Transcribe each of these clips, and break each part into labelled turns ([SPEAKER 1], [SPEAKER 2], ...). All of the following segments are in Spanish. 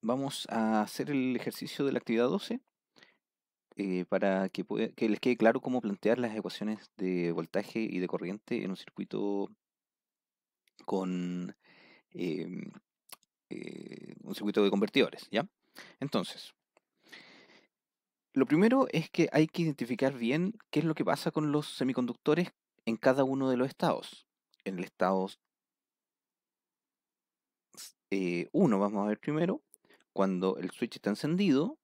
[SPEAKER 1] vamos a hacer el ejercicio de la actividad 12 para que les quede claro cómo plantear las ecuaciones de voltaje y de corriente en un circuito con em, un circuito de convertidores, ¿ya? Entonces, lo primero es que hay que identificar bien qué es lo que pasa con los semiconductores en cada uno de los estados. En el estado 1 vamos a ver primero, cuando el switch está encendido,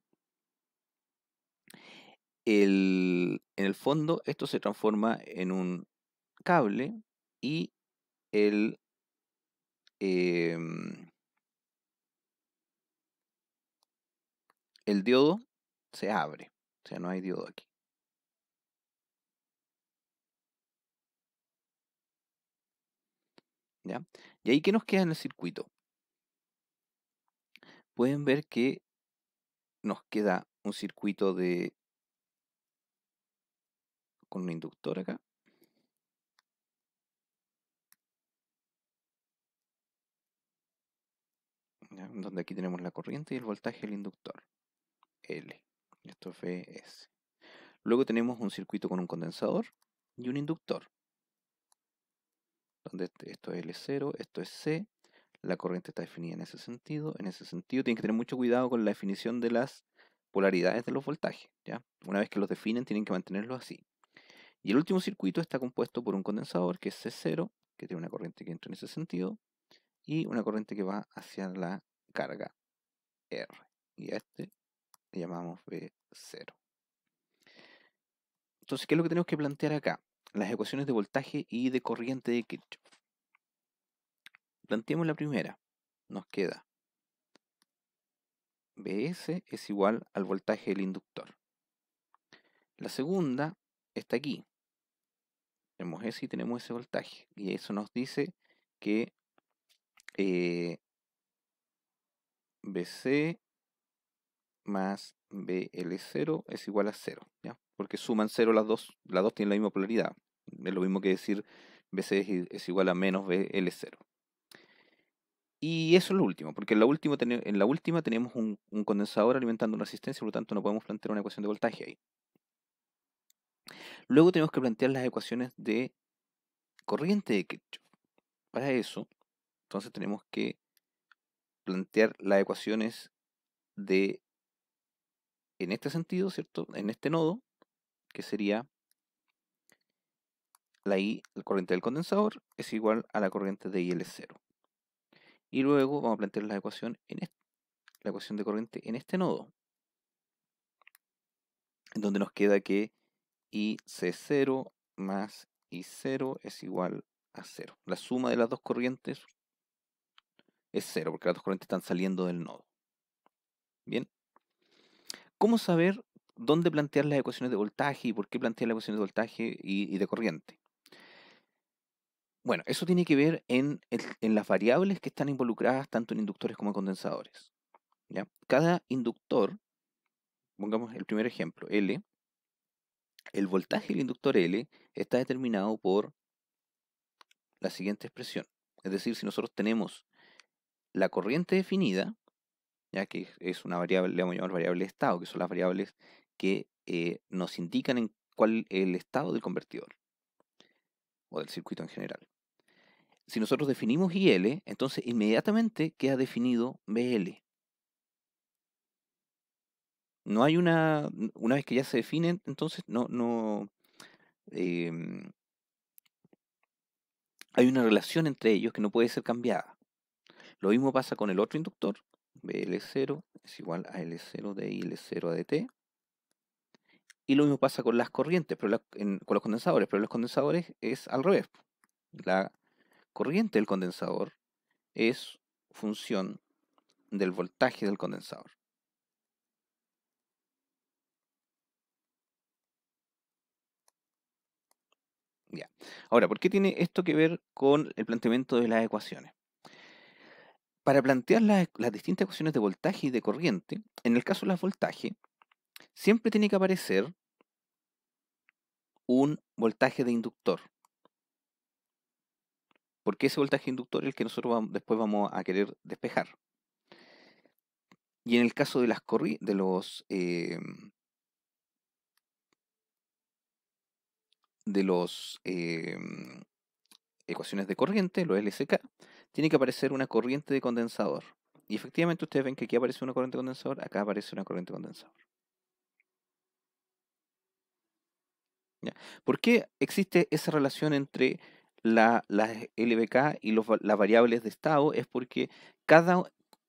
[SPEAKER 1] en el fondo esto se transforma en un cable y el, em, el diodo se abre. O sea, no hay diodo aquí. ¿Ya? Y ahí, ¿qué nos queda en el circuito? Pueden ver que nos queda un circuito con un inductor acá. ¿Ya? Donde aquí tenemos la corriente y el voltaje del inductor. L. Esto es Vs. Luego tenemos un circuito con un condensador y un inductor. Donde esto es L0, esto es C. La corriente está definida en ese sentido. En ese sentido, tienen que tener mucho cuidado con la definición de las polaridades de los voltajes, ¿ya? Una vez que los definen, tienen que mantenerlos así. Y el último circuito está compuesto por un condensador, que es C0, que tiene una corriente que entra en ese sentido, y una corriente que va hacia la carga R. Y a este le llamamos V0. Entonces, ¿qué es lo que tenemos que plantear acá? Las ecuaciones de voltaje y de corriente de Kirchhoff. Planteemos la primera. Nos queda Vs es igual al voltaje del inductor. La segunda está aquí. Tenemos ese y tenemos ese voltaje. Y eso nos dice que Vc más Bl0 es igual a 0, ¿ya? Porque suman 0 las dos tienen la misma polaridad. Es lo mismo que decir Vc es igual a menos Bl0. Y eso es lo último, porque en la última tenemos un condensador alimentando una resistencia, por lo tanto no podemos plantear una ecuación de voltaje ahí. Luego tenemos que plantear las ecuaciones de corriente de Kirchhoff. Para eso, entonces tenemos que plantear las ecuaciones de, en este sentido, ¿cierto? En este nodo, que sería la corriente del condensador es igual a la corriente de IL0. Y luego vamos a plantear la ecuación la ecuación de corriente en este nodo, en donde nos queda que IC0 más I0 es igual a 0. La suma de las dos corrientes es 0, porque las dos corrientes están saliendo del nodo. Bien, ¿cómo saber dónde plantear las ecuaciones de voltaje y por qué plantear las ecuaciones de voltaje y de corriente? Bueno, eso tiene que ver en las variables que están involucradas tanto en inductores como en condensadores. ¿Ya? Cada inductor, pongamos el primer ejemplo, L, el voltaje del inductor L está determinado por la siguiente expresión. Es decir, si nosotros tenemos la corriente definida, ya que es una variable, le vamos a llamar variable de estado, que son las variables que nos indican en cuál es el estado del convertidor o del circuito en general. Si nosotros definimos IL, entonces inmediatamente queda definido BL. No hay una vez que ya se define, entonces em, hay una relación entre ellos que no puede ser cambiada. Lo mismo pasa con el otro inductor, BL0 es igual a L0 de IL0 de T. Y lo mismo pasa con las corrientes, pero con los condensadores, pero los condensadores es al revés. La corriente del condensador es función del voltaje del condensador. Ya. Ahora, ¿por qué tiene esto que ver con el planteamiento de las ecuaciones? Para plantear las distintas ecuaciones de voltaje y de corriente, en el caso de las voltaje, siempre tiene que aparecer un voltaje de inductor. Porque ese voltaje inductor es el que nosotros después vamos a querer despejar. Y en el caso de las de los ecuaciones de corriente, los LSK, tiene que aparecer una corriente de condensador. Y efectivamente ustedes ven que aquí aparece una corriente de condensador, acá aparece una corriente de condensador. ¿Ya? ¿Por qué existe esa relación entre las LBK y las variables de estado? Es porque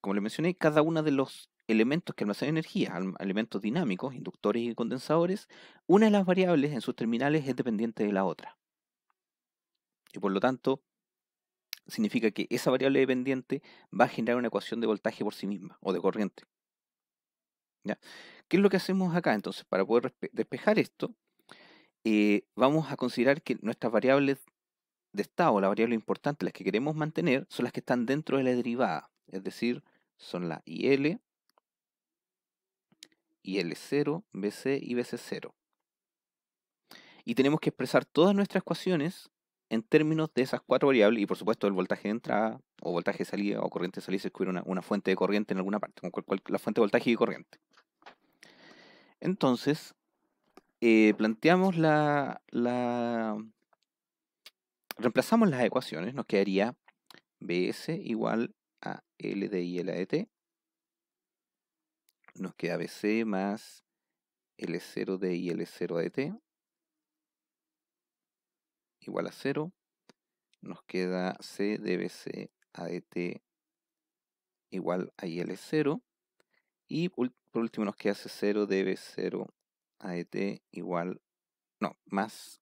[SPEAKER 1] como les mencioné, cada uno de los elementos que almacenan energía, elementos dinámicos, inductores y condensadores, una de las variables en sus terminales es dependiente de la otra. Y por lo tanto, significa que esa variable dependiente va a generar una ecuación de voltaje por sí misma o de corriente. ¿Ya? ¿Qué es lo que hacemos acá? Entonces, para poder despejar esto, vamos a considerar que nuestras variables de estado, las variables importantes, las que queremos mantener, son las que están dentro de la derivada. Es decir, son la IL, IL0, BC y BC0. Y tenemos que expresar todas nuestras ecuaciones en términos de esas cuatro variables y por supuesto el voltaje de entrada o voltaje de salida o corriente de salida si hubiera una fuente de corriente en alguna parte, como la fuente de voltaje y corriente. Entonces, planteamos reemplazamos las ecuaciones, nos quedaría Bs igual a L de I L de T, nos queda Bc más L0 de I L0 de T igual a 0, nos queda C de Bc a de T igual a IL0 y por último nos queda C0 de B0 a de T igual, no, más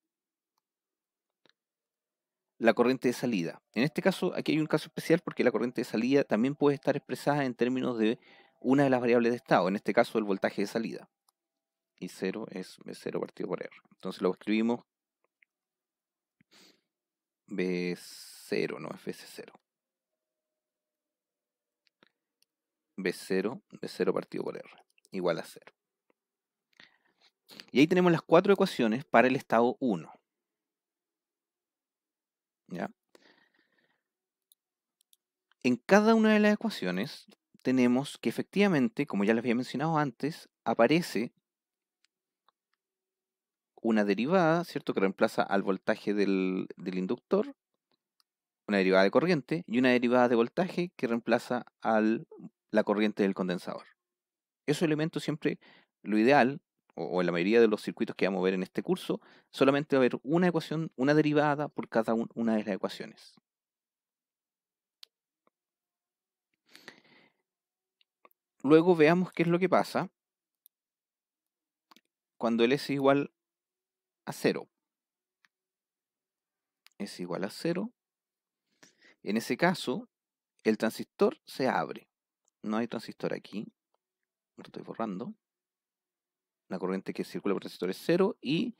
[SPEAKER 1] la corriente de salida. En este caso, aquí hay un caso especial porque la corriente de salida también puede estar expresada en términos de una de las variables de estado, en este caso el voltaje de salida. Y 0 es B0 partido por R. Entonces lo escribimos B0, no es BC0. B0 partido por R, igual a 0. Y ahí tenemos las cuatro ecuaciones para el estado 1. ¿Ya? En cada una de las ecuaciones tenemos que efectivamente, como ya les había mencionado antes, aparece una derivada, ¿cierto? Que reemplaza al voltaje del inductor, una derivada de corriente, y una derivada de voltaje que reemplaza a la corriente del condensador. Esos elementos siempre, lo ideal, o en la mayoría de los circuitos que vamos a ver en este curso, solamente va a haber una ecuación, una derivada por cada una de las ecuaciones. Luego veamos qué es lo que pasa cuando L es igual a 0. Es igual a 0. En ese caso, el transistor se abre. No hay transistor aquí. Lo estoy borrando. La corriente que circula por el transistor es 0 y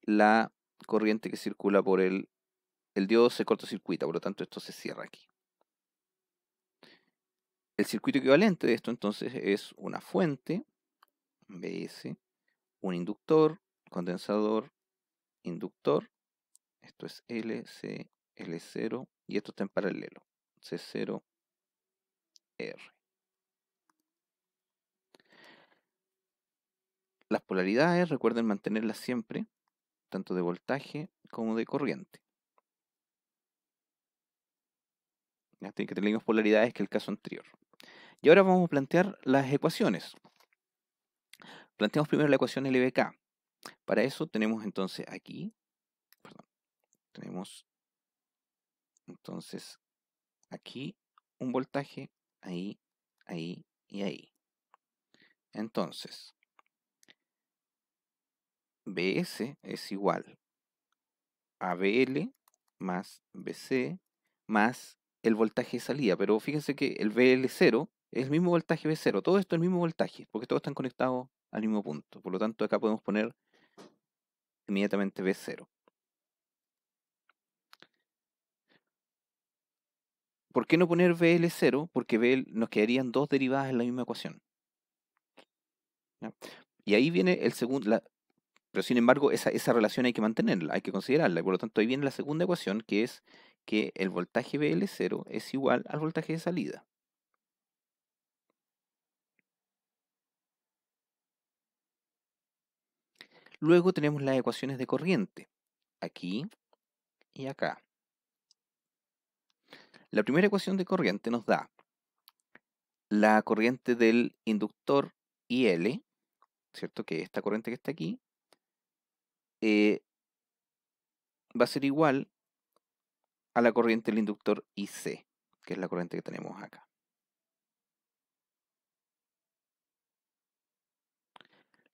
[SPEAKER 1] la corriente que circula por el diodo se cortocircuita, por lo tanto esto se cierra aquí. El circuito equivalente de esto entonces es una fuente, Bs, un inductor, condensador, inductor, esto es L, C, L0 y esto está en paralelo, C0, R. Las polaridades recuerden mantenerlas siempre, tanto de voltaje como de corriente. Ya tienen que tener las mismas polaridades que el caso anterior. Y ahora vamos a plantear las ecuaciones. Planteamos primero la ecuación LBK. Para eso tenemos entonces aquí, perdón, tenemos entonces aquí un voltaje, ahí, ahí y ahí. Entonces, Bs es igual a Bl más Bc más el voltaje de salida. Pero fíjense que el Bl0 es el mismo voltaje B0. Todo esto es el mismo voltaje, porque todos están conectados al mismo punto. Por lo tanto, acá podemos poner inmediatamente B0. ¿Por qué no poner BL0? Porque nos quedarían dos derivadas en la misma ecuación. ¿Ya? Y ahí viene el segundo, pero sin embargo esa relación hay que mantenerla, hay que considerarla. Y por lo tanto ahí viene la segunda ecuación que es que el voltaje BL0 es igual al voltaje de salida. Luego tenemos las ecuaciones de corriente, aquí y acá. La primera ecuación de corriente nos da la corriente del inductor IL, ¿cierto? Que esta corriente que está aquí va a ser igual a la corriente del inductor IC, que es la corriente que tenemos acá.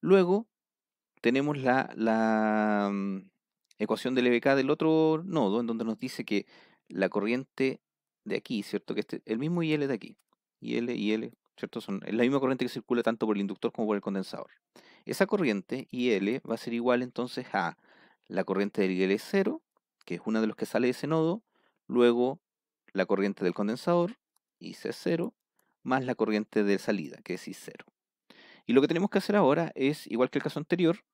[SPEAKER 1] Luego tenemos la ecuación del EBK del otro nodo, en donde nos dice que la corriente de aquí, ¿cierto? Que el mismo IL de aquí, IL, ¿cierto? Es la misma corriente que circula tanto por el inductor como por el condensador. Esa corriente, IL, va a ser igual entonces a la corriente del IL0, que es una de los que sale de ese nodo, luego la corriente del condensador, IC0, más la corriente de salida, que es I0. Y lo que tenemos que hacer ahora es, igual que el caso anterior,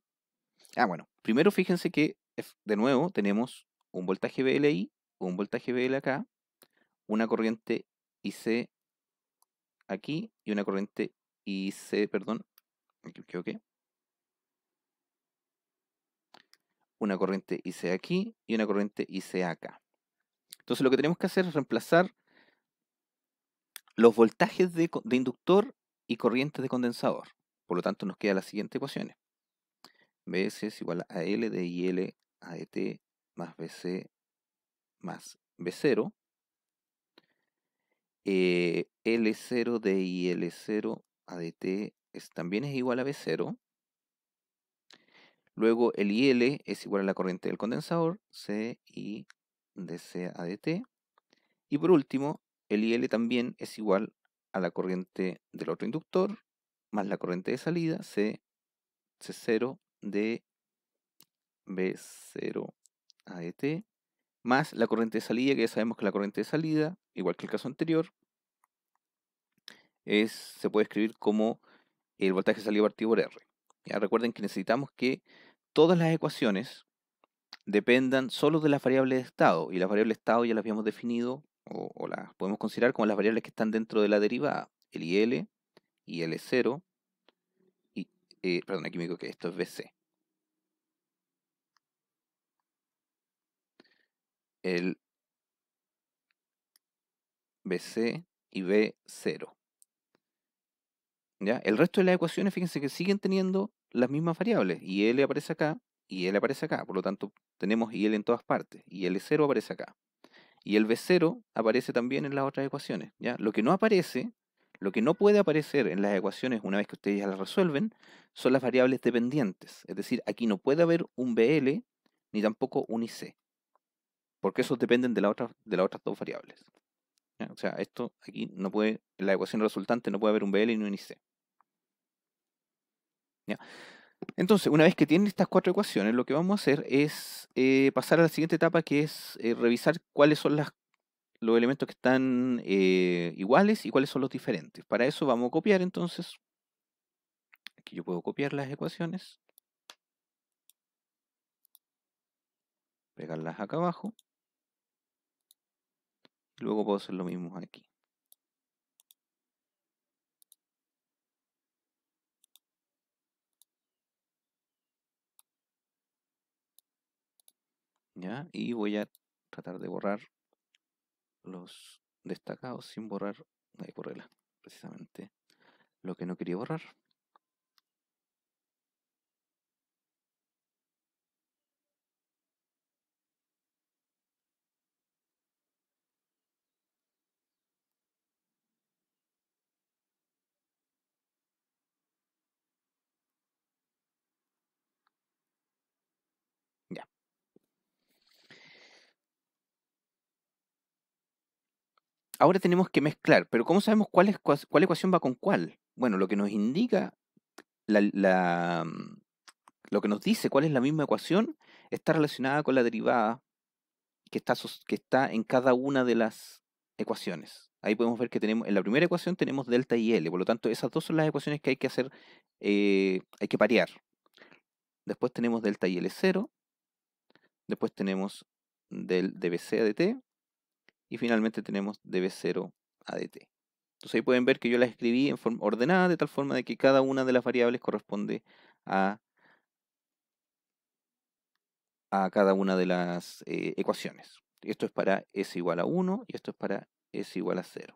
[SPEAKER 1] bueno, primero fíjense que, de nuevo, tenemos un voltaje VLI, un voltaje VL acá, una corriente IC aquí y una corriente IC, perdón, me equivoqué, una corriente IC aquí y una corriente IC acá. Entonces lo que tenemos que hacer es reemplazar los voltajes de inductor y corriente de condensador. Por lo tanto, nos queda la siguiente ecuación. Bs es igual a L de IL a DT más BC más B0. L0 de IL0 a DT también es igual a B0. Luego el IL es igual a la corriente del condensador, CI de C a DT. Y por último, el IL también es igual a la corriente del otro inductor, más la corriente de salida, C0 de B0 a DT, más la corriente de salida, que ya sabemos que la corriente de salida, igual que el caso anterior, se puede escribir como el voltaje de salida partido por R. Ya recuerden que necesitamos que todas las ecuaciones dependan solo de las variables de estado, y las variables de estado ya las habíamos definido, o las podemos considerar como las variables que están dentro de la derivada, el IL, IL0, y, perdón, aquí me digo que esto es BC. El BC y B0. ¿Ya? El resto de las ecuaciones, fíjense que siguen teniendo las mismas variables. IL aparece acá, y L aparece acá. Por lo tanto, tenemos IL en todas partes. Y L0 aparece acá. Y el B0 aparece también en las otras ecuaciones, ¿ya? Lo que no aparece, lo que no puede aparecer en las ecuaciones una vez que ustedes ya las resuelven, son las variables dependientes. Es decir, aquí no puede haber un BL ni tampoco un IC, porque esos dependen de las otras dos variables. ¿Ya? O sea, esto aquí no puede, en la ecuación resultante no puede haber un BL ni un IC. ¿Ya? Entonces, una vez que tienen estas cuatro ecuaciones, lo que vamos a hacer es pasar a la siguiente etapa, que es revisar cuáles son los elementos que están iguales y cuáles son los diferentes. Para eso vamos a copiar entonces. Aquí yo puedo copiar las ecuaciones, pegarlas acá abajo, y luego puedo hacer lo mismo aquí. ¿Ya? Y voy a tratar de borrar los destacados sin borrar, ahí borré precisamente lo que no quería borrar. Ya. Ahora tenemos que mezclar, pero ¿cómo sabemos cuál ecuación va con cuál? Bueno, lo que nos indica lo que nos dice cuál es la misma ecuación está relacionada con la derivada que está en cada una de las ecuaciones. Ahí podemos ver que tenemos, en la primera ecuación tenemos delta y L, por lo tanto esas dos son las ecuaciones que hay que hacer, hay que parear. Después tenemos delta y L0, después tenemos del dBc a dt, y finalmente tenemos dB0 a dt. Entonces ahí pueden ver que yo las escribí en forma ordenada, de tal forma de que cada una de las variables corresponde a a cada una de las ecuaciones. Esto es para s igual a 1 y esto es para s igual a 0.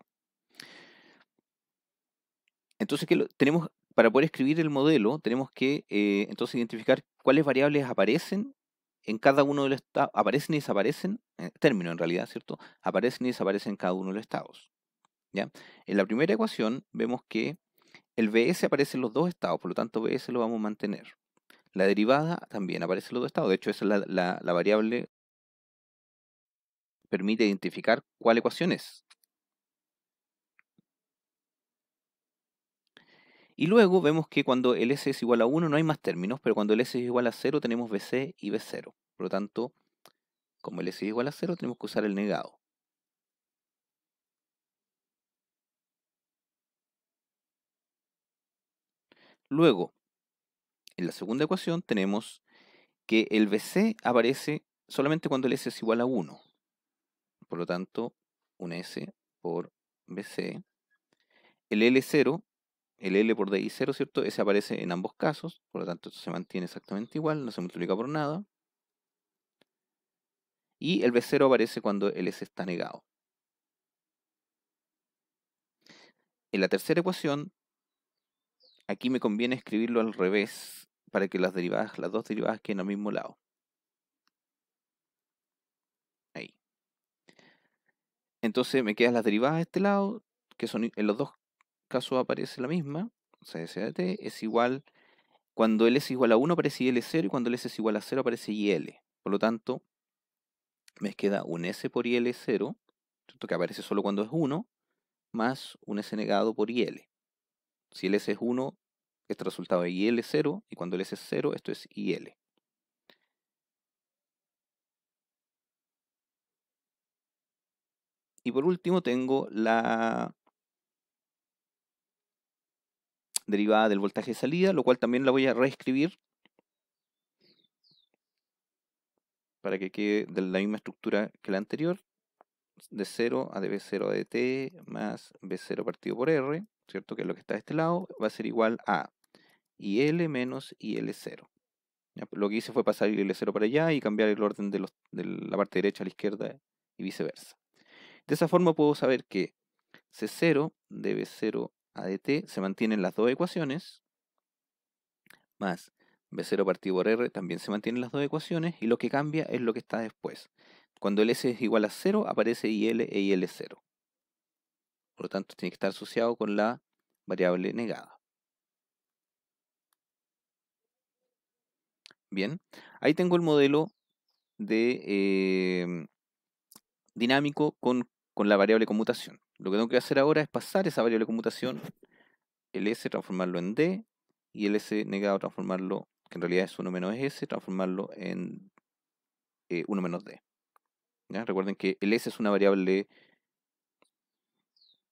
[SPEAKER 1] Entonces, tenemos, para poder escribir el modelo, tenemos que entonces identificar cuáles variables aparecen en cada uno de los estados, aparecen y desaparecen, término en realidad, ¿cierto? Aparecen y desaparecen en cada uno de los estados. ¿Ya? En la primera ecuación vemos que el Bs aparece en los dos estados, por lo tanto Bs lo vamos a mantener. La derivada también aparece en los dos estados, de hecho esa es la variable que permite identificar cuál ecuación es. Y luego vemos que cuando el S es igual a 1 no hay más términos, pero cuando el S es igual a 0 tenemos BC y B0. Por lo tanto, como el S es igual a 0 tenemos que usar el negado. Luego, en la segunda ecuación tenemos que el BC aparece solamente cuando el S es igual a 1. Por lo tanto, un S por BC. El L0, el L por DI0, ¿cierto? Ese aparece en ambos casos, por lo tanto esto se mantiene exactamente igual, no se multiplica por nada. Y el B0 aparece cuando el S está negado. En la tercera ecuación, aquí me conviene escribirlo al revés para que las dos derivadas queden al mismo lado. Ahí. Entonces me quedan las derivadas de este lado, que son en los dos casos aparece la misma. O sea, S de t es igual, cuando L es igual a 1 aparece IL0 y cuando L es igual a 0 aparece IL. Por lo tanto, me queda un S por IL0, ¿cierto? Que aparece solo cuando es 1, más un S negado por IL. Si el S es 1, este resultado es IL0, y cuando el S es 0, esto es IL. Y por último tengo la derivada del voltaje de salida, lo cual también la voy a reescribir para que quede de la misma estructura que la anterior, de 0 a dB0 a dt más B0 partido por R, ¿cierto? Que es lo que está de este lado, va a ser igual a IL menos IL0. ¿Ya? Lo que hice fue pasar IL0 para allá y cambiar el orden de la parte derecha a la izquierda y viceversa. De esa forma puedo saber que C0 de B0 a dt se mantienen las dos ecuaciones, más B0 partido por R también se mantienen las dos ecuaciones, y lo que cambia es lo que está después. Cuando el S es igual a 0, aparece IL e IL0. Por lo tanto, tiene que estar asociado con la variable negada. Bien, ahí tengo el modelo de dinámico con la variable conmutación. Lo que tengo que hacer ahora es pasar esa variable conmutación, el S transformarlo en D, y el S negado transformarlo, que en realidad es 1 menos S, transformarlo en 1 menos D. ¿Ya? Recuerden que el S es una variable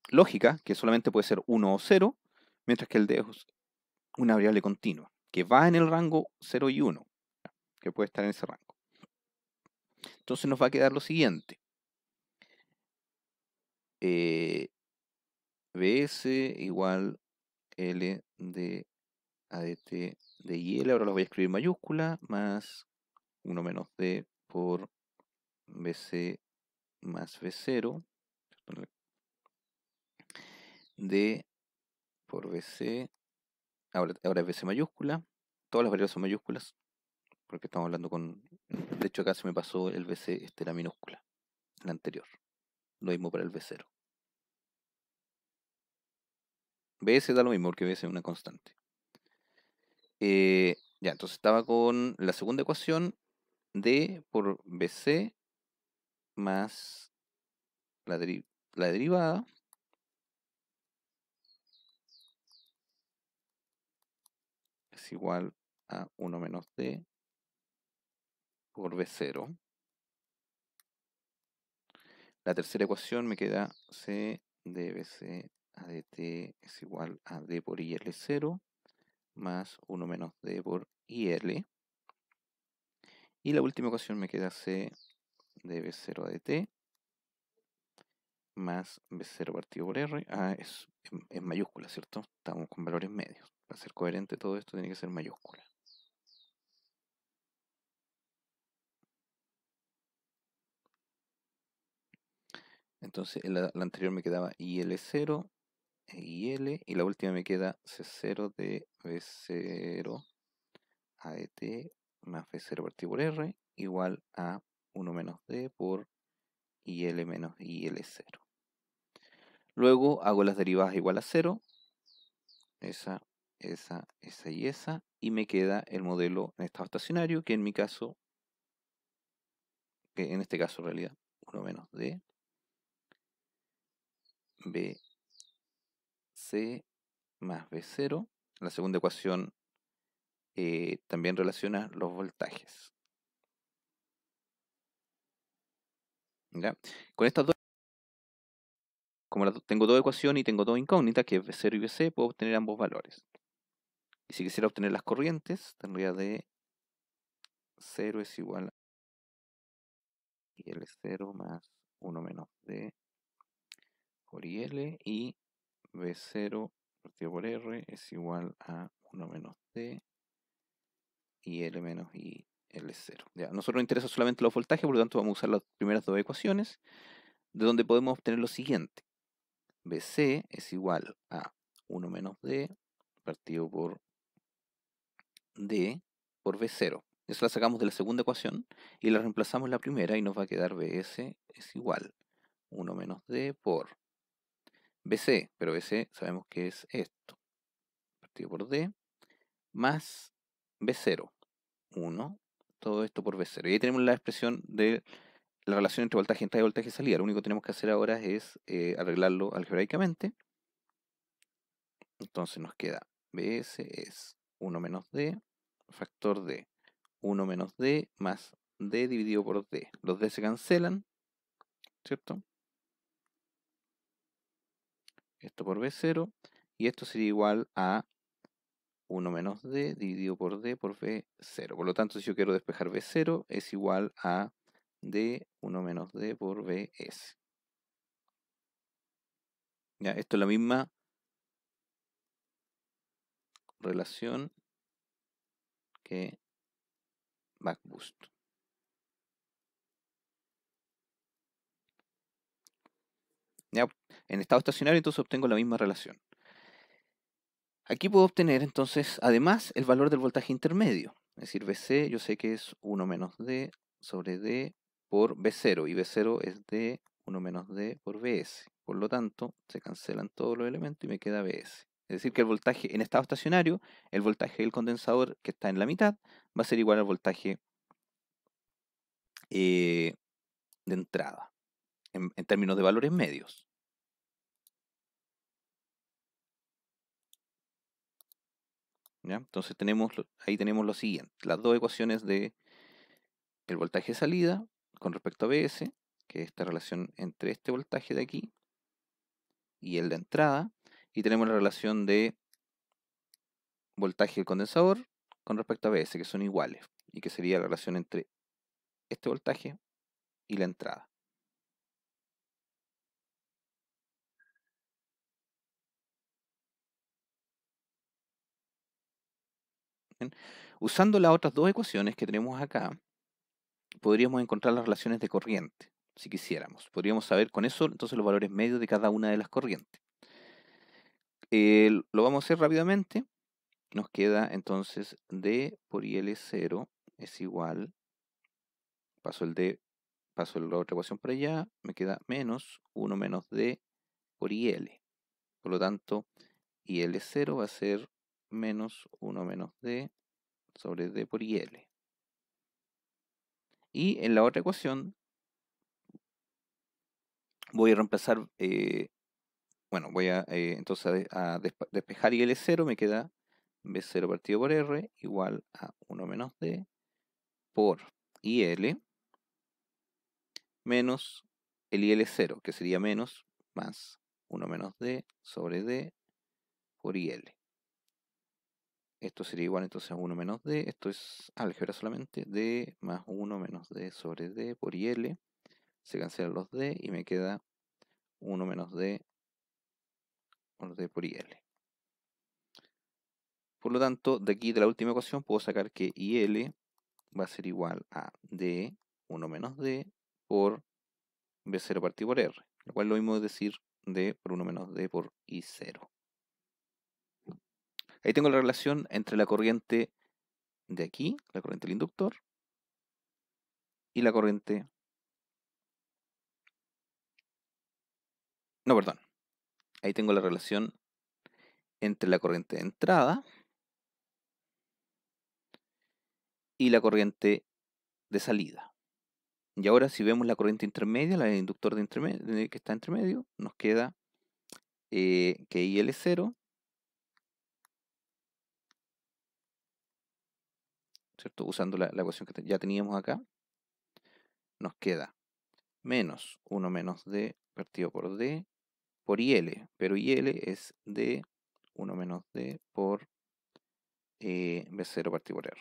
[SPEAKER 1] lógica, que solamente puede ser 1 o 0, mientras que el D es una variable continua, que va en el rango 0 y 1, que puede estar en ese rango. Entonces nos va a quedar lo siguiente. Bs igual L de ADT de IL, ahora lo voy a escribir en mayúscula, más 1 menos D por BC más B0, D por BC, ahora es BC mayúscula, todas las variables son mayúsculas, porque estamos hablando con, de hecho acá se me pasó el BC, este era minúscula, el anterior, lo mismo para el B0. BS da lo mismo porque BS es una constante. Ya, entonces estaba con la segunda ecuación, D por BC más la derivada, es igual a 1 menos D por B0. La tercera ecuación me queda C de BC a dt es igual a D por IL0 más 1 menos D por IL. Y la última ecuación me queda C de B0 a dt más B0 partido por R. Ah, es en mayúscula, ¿cierto? Estamos con valores medios. Para ser coherente todo esto tiene que ser mayúscula. Entonces la anterior me quedaba IL0 e IL, y la última me queda C0 de V0 A de T más V0 partido por R igual a 1 menos D por IL menos IL0. Luego hago las derivadas igual a 0, esa y me queda el modelo en estado estacionario, que en mi caso, que en este caso en realidad, 1 menos D, BC más B0. La segunda ecuación también relaciona los voltajes. ¿Ya? Con estas dos, como tengo dos ecuaciones y tengo dos incógnitas, que es B0 y BC, puedo obtener ambos valores. Y si quisiera obtener las corrientes, tendría de 0 es igual a IL0 más 1 menos D por IL, y B0 partido por R es igual a 1 menos D IL menos IL0. Ya, a nosotros nos interesa solamente los voltajes, por lo tanto vamos a usar las primeras dos ecuaciones, de donde podemos obtener lo siguiente. BC es igual a 1 menos D partido por D por B0. Eso la sacamos de la segunda ecuación y la reemplazamos en la primera y nos va a quedar BS es igual a 1 menos D por BC, pero BC sabemos que es esto, partido por D, más B0, 1, todo esto por B0. Y ahí tenemos la expresión de la relación entre voltaje entrada y voltaje salida. Lo único que tenemos que hacer ahora es arreglarlo algebraicamente. Entonces nos queda BS es 1 menos D, factor de 1 menos D más D dividido por D. Los D se cancelan, ¿cierto? Esto por B0, y esto sería igual a 1 menos D dividido por D por B0. Por lo tanto, si yo quiero despejar B0, es igual a D 1 menos D por BS. ¿Ya? Esto es la misma relación que back boost. ¿Ya? En estado estacionario entonces obtengo la misma relación. Aquí puedo obtener entonces además el valor del voltaje intermedio. Es decir, BC yo sé que es 1 menos D sobre D por B0, y B0 es D 1 menos D por BS. Por lo tanto, se cancelan todos los elementos y me queda BS. Es decir, que el voltaje en estado estacionario, el voltaje del condensador, que está en la mitad, va a ser igual al voltaje de entrada, en términos de valores medios. ¿Ya? Entonces ahí tenemos lo siguiente, las dos ecuaciones de el voltaje de salida con respecto a BS, que es esta relación entre este voltaje de aquí y el de entrada, y tenemos la relación de voltaje del condensador con respecto a BS, que son iguales, y que sería la relación entre este voltaje y la entrada. ¿Bien? Usando las otras dos ecuaciones que tenemos acá, podríamos encontrar las relaciones de corriente, si quisiéramos. Podríamos saber con eso entonces los valores medios de cada una de las corrientes. Lo vamos a hacer rápidamente. Nos queda entonces D por IL0 es igual, paso la otra ecuación por allá, me queda menos 1 menos D por IL. Por lo tanto, IL0 va a ser menos 1 menos D sobre D por IL. Y en la otra ecuación voy a reemplazar, voy a entonces a despejar IL0, me queda B0 partido por R igual a 1 menos D por IL menos el IL0, que sería menos más 1 menos D sobre D por IL. Esto sería igual entonces a 1 menos D, esto es álgebra solamente, D más 1 menos D sobre D por IL, se cancelan los D y me queda 1 menos D por D por IL. Por lo tanto, de aquí de la última ecuación puedo sacar que IL va a ser igual a D 1 menos D por B0 partido por R. lo cual lo mismo es decir D por 1 menos D por I0. Ahí tengo la relación entre la corriente de aquí, la corriente del inductor, y la corriente... No, perdón. Ahí tengo la relación entre la corriente de entrada y la corriente de salida. Y ahora si vemos la corriente intermedia, la del inductor que está entre medio, nos queda que IL0, ¿cierto? Usando la ecuación que ya teníamos acá, nos queda menos 1 menos D partido por D por IL, pero IL es D 1 menos D por B0 partido por R.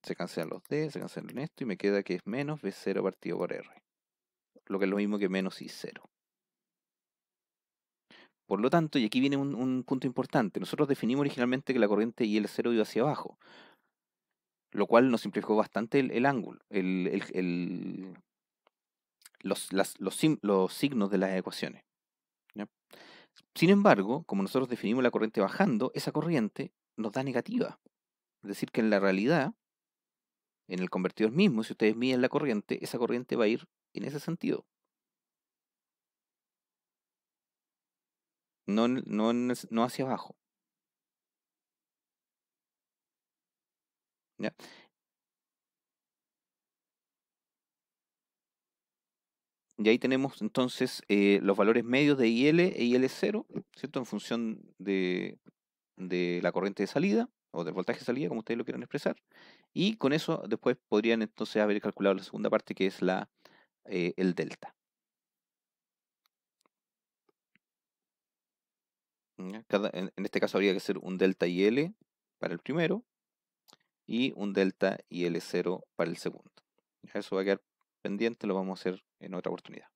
[SPEAKER 1] Se cancelan los D, se cancelan esto y me queda que es menos B0 partido por R, lo que es lo mismo que menos I0. Por lo tanto, y aquí viene un punto importante, nosotros definimos originalmente que la corriente IL0 iba hacia abajo, lo cual nos simplificó bastante el ángulo, los signos de las ecuaciones, ¿ya? Sin embargo, como nosotros definimos la corriente bajando, esa corriente nos da negativa. Es decir, que en la realidad, en el convertidor mismo, si ustedes miden la corriente, esa corriente va a ir en ese sentido, no hacia abajo, ¿ya? Y ahí tenemos entonces los valores medios de IL e IL0, ¿cierto? En función de la corriente de salida o del voltaje de salida, como ustedes lo quieran expresar. Y con eso después podrían entonces haber calculado la segunda parte, que es el delta. ¿Ya? En este caso habría que ser un delta IL para el primero y un delta IL0 para el segundo. Ya, eso va a quedar pendiente, lo vamos a hacer en otra oportunidad.